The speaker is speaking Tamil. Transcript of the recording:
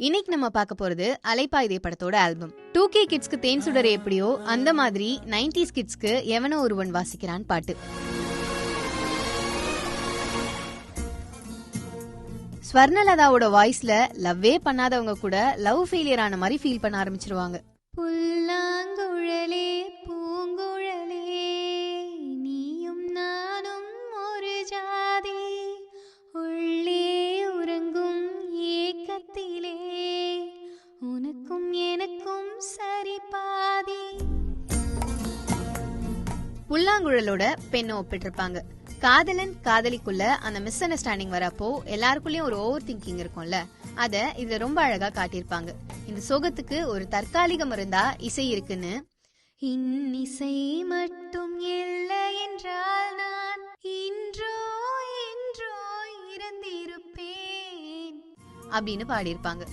இன்னைக்கு நம்ம பார்க்க போறது அலைப்பாயுதே படத்தோட ஆல்பம். 2K கிட்ஸ்க்கு தேன் சுடர் எப்படியோ அந்த மாதிரி 90s கிட்ஸ்க்கு எவனோ ஒருவன் வாசிக்கிறான் பாட்டு. ஸ்வர்ணலதாவோட வாய்ஸ்ல லவ்வே பண்ணாதவங்க கூட லவ் ஃபெயிலியர் ஆன மாதிரி ஃபீல் பண்ண ஆரம்பிச்சிருவாங்க. புல்லாங்குழலே பூங்குழலே நீயும் நானும் ஒரு ஜாதி உள்ளே உறங்கும் ஏக்கத்திலே உனக்கும் எனக்கும் சரி பாதி. புல்லாங்குழலோட பெண்ணை ஒப்பிட்டிருப்பாங்க. காதலன் காதலிக்குள்ள அந்த மிஸ் அண்டர்ஸ்டாண்டிங் வரப்போ எல்லாருக்குள்ளயும் ஒரு ஓவர் திங்கிங் இருக்கும்ல, அத இதுல ரொம்ப அழகா காட்டியிருப்பாங்க. இந்த சோகத்துக்கு ஒரு தற்காலிக மருந்தா இசை இருக்குன்னு, இன்னிசை மட்டும் இல்லை என்றால் நான் இன்றோ என்றோ இறந்திருப்பேன் அப்படின்னு பாடியிருப்பாங்க.